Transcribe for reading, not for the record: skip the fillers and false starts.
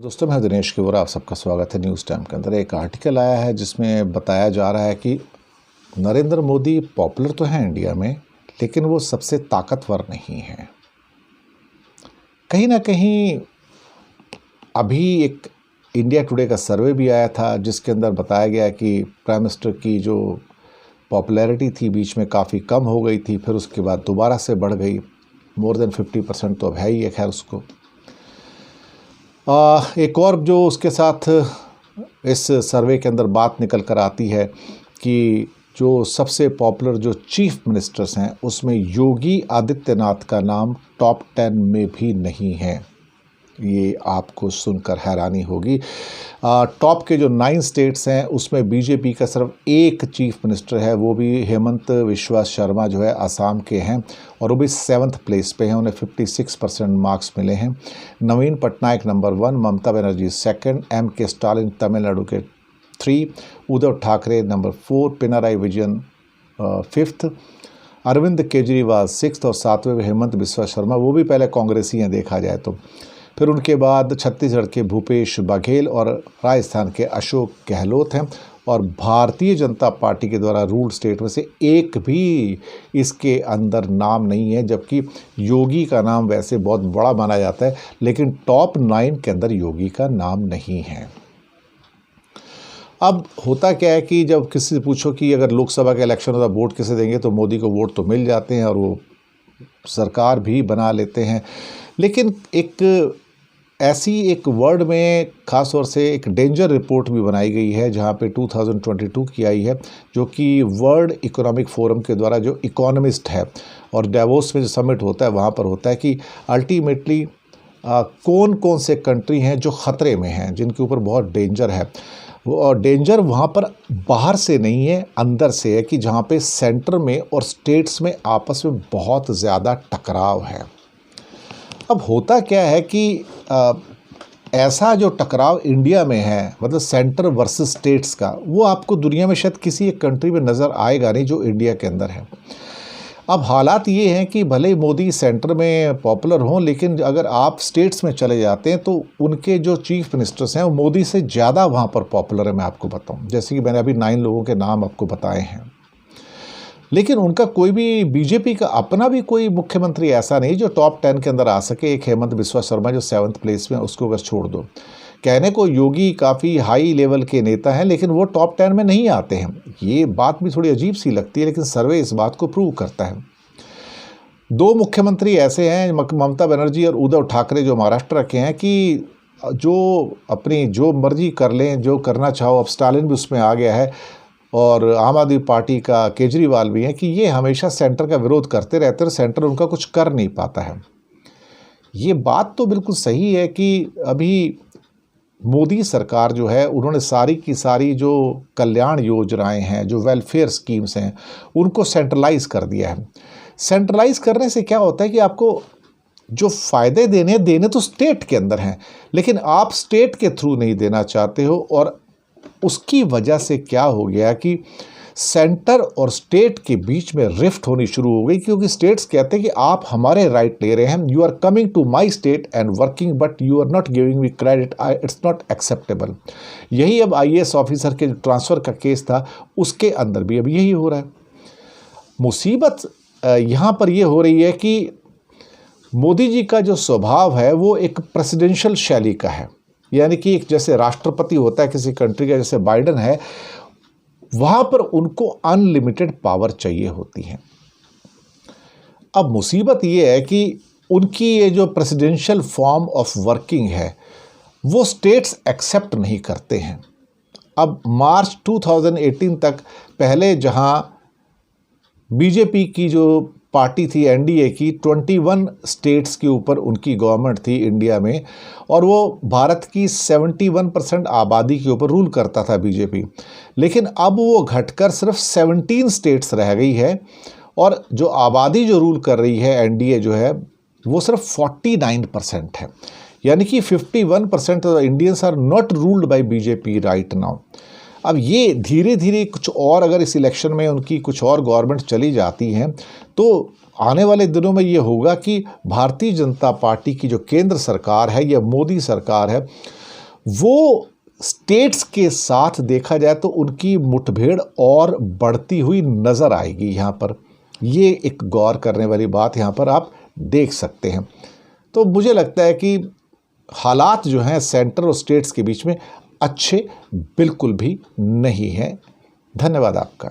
दोस्तों, मैं दिनेश की ओर आप सबका स्वागत है। न्यूज़ टाइम के अंदर एक आर्टिकल आया है जिसमें बताया जा रहा है कि नरेंद्र मोदी पॉपुलर तो हैं इंडिया में, लेकिन वो सबसे ताकतवर नहीं हैं। कहीं ना कहीं अभी एक इंडिया टुडे का सर्वे भी आया था जिसके अंदर बताया गया कि प्राइम मिनिस्टर की जो पॉपुलैरिटी थी बीच में काफ़ी कम हो गई थी, फिर उसके बाद दोबारा से बढ़ गई। मोर देन 50% तो अब है ही है। खैर, उसको एक और जो उसके साथ इस सर्वे के अंदर बात निकल कर आती है कि जो सबसे पॉपुलर जो चीफ मिनिस्टर्स हैं उसमें योगी आदित्यनाथ का नाम टॉप 10 में भी नहीं है। ये आपको सुनकर हैरानी होगी। टॉप के जो 9 स्टेट्स हैं उसमें बीजेपी का सिर्फ एक चीफ मिनिस्टर है, वो भी हेमंत विश्वा शर्मा जो है असम के हैं, और वो भी 7th प्लेस पे हैं। उन्हें 56% मार्क्स मिले हैं। Naveen Patnaik number 1, Mamata Banerjee 2nd, M.K. Stalin Tamil Nadu के 3, Uddhav Thackeray number 4, Pinarayi Vijayan 5th, Arvind Kejriwal 6th और 7वें हेमंत बिस्वा शर्मा, वो भी पहले कांग्रेसी हैं देखा जाए तो। फिर उनके बाद छत्तीसगढ़ के भूपेश बघेल और राजस्थान के अशोक गहलोत हैं। और भारतीय जनता पार्टी के द्वारा रूल्ड स्टेट में से एक भी इसके अंदर नाम नहीं है, जबकि योगी का नाम वैसे बहुत बड़ा माना जाता है, लेकिन टॉप 9 के अंदर योगी का नाम नहीं है। अब होता क्या है कि जब किसी से पूछो कि अगर लोकसभा का इलेक्शन होता वोट किसे देंगे, तो मोदी को वोट तो मिल जाते हैं और वो सरकार भी बना लेते हैं। लेकिन एक ऐसी एक वर्ल्ड में ख़ास तौर से एक डेंजर रिपोर्ट भी बनाई गई है जहाँ पे 2022 की आई है, जो कि वर्ल्ड इकोनॉमिक फोरम के द्वारा जो इकोनॉमिस्ट है और डेवोस में जो समिट होता है वहाँ पर होता है कि अल्टीमेटली कौन कौन से कंट्री हैं जो ख़तरे में हैं, जिनके ऊपर बहुत डेंजर है। और डेंजर वहाँ पर बाहर से नहीं है, अंदर से है, कि जहाँ पे सेंटर में और स्टेट्स में आपस में बहुत ज़्यादा टकराव है। अब होता क्या है कि ऐसा जो टकराव इंडिया में है, मतलब सेंटर वर्सेस स्टेट्स का, वो आपको दुनिया में शायद किसी एक कंट्री में नज़र आएगा नहीं जो इंडिया के अंदर है। अब हालात ये हैं कि भले ही मोदी सेंटर में पॉपुलर हों, लेकिन अगर आप स्टेट्स में चले जाते हैं तो उनके जो चीफ मिनिस्टर्स हैं वो मोदी से ज़्यादा वहाँ पर पॉपुलर है। मैं आपको बताऊँ, जैसे कि मैंने अभी 9 लोगों के नाम आपको बताए हैं, लेकिन उनका कोई भी बीजेपी का अपना भी कोई मुख्यमंत्री ऐसा नहीं जो टॉप 10 के अंदर आ सके। एक हेमंत बिस्वा शर्मा जो 7th प्लेस में, उसको अगर छोड़ दो, कहने को योगी काफ़ी हाई लेवल के नेता हैं, लेकिन वो टॉप 10 में नहीं आते हैं। ये बात भी थोड़ी अजीब सी लगती है, लेकिन सर्वे इस बात को प्रूव करता है। 2 मुख्यमंत्री ऐसे हैं, ममता बनर्जी और उद्धव ठाकरे, जो महाराष्ट्र के हैं, कि जो अपनी जो मर्जी कर लें, जो करना चाहो। अब स्टालिन भी उसमें आ गया है, और आम आदमी पार्टी का केजरीवाल भी है, कि ये हमेशा सेंटर का विरोध करते रहते हैं और सेंटर उनका कुछ कर नहीं पाता है। ये बात तो बिल्कुल सही है कि अभी मोदी सरकार जो है, उन्होंने सारी की सारी जो कल्याण योजनाएं हैं, जो वेलफेयर स्कीम्स हैं, उनको सेंट्रलाइज कर दिया है। सेंट्रलाइज करने से क्या होता है कि आपको जो फ़ायदे देने तो स्टेट के अंदर हैं, लेकिन आप स्टेट के थ्रू नहीं देना चाहते हो। और उसकी वजह से क्या हो गया कि सेंटर और स्टेट के बीच में रिफ्ट होनी शुरू हो गई, क्योंकि स्टेट्स कहते हैं कि आप हमारे राइट ले रहे हैं, you are coming to my state and working, but you are not giving me credit, it's not acceptable. यही अब IAS ऑफिसर के ट्रांसफ़र का केस था, उसके अंदर भी अब यही हो रहा है। मुसीबत यहाँ पर ये हो रही है कि मोदी जी का जो स्वभाव है वो एक प्रेसिडेंशियल शैली का है, यानी कि एक जैसे राष्ट्रपति होता है किसी कंट्री का, जैसे बाइडेन है, वहाँ पर उनको अनलिमिटेड पावर चाहिए होती है। अब मुसीबत ये है कि उनकी ये जो प्रेसिडेंशियल फॉर्म ऑफ वर्किंग है वो स्टेट्स एक्सेप्ट नहीं करते हैं। अब मार्च 2018 तक पहले जहाँ बीजेपी की जो पार्टी थी NDA की, 21 स्टेट्स के ऊपर उनकी गवर्नमेंट थी इंडिया में, और वो भारत की 71% आबादी के ऊपर रूल करता था बीजेपी। लेकिन अब वो घटकर सिर्फ 17 स्टेट्स रह गई है, और जो आबादी जो रूल कर रही है NDA जो है, वो सिर्फ 49% है। यानी कि 51% Indians are not ruled by BJP right now. अब ये धीरे धीरे कुछ और, अगर इस इलेक्शन में उनकी कुछ और गवर्नमेंट चली जाती हैं, तो आने वाले दिनों में ये होगा कि भारतीय जनता पार्टी की जो केंद्र सरकार है या मोदी सरकार है, वो स्टेट्स के साथ देखा जाए तो उनकी मुठभेड़ और बढ़ती हुई नज़र आएगी यहाँ पर। ये एक गौर करने वाली बात यहाँ पर आप देख सकते हैं। तो मुझे लगता है कि हालात जो हैं सेंटर और स्टेट्स के बीच में अच्छे बिल्कुल भी नहीं हैं। धन्यवाद आपका।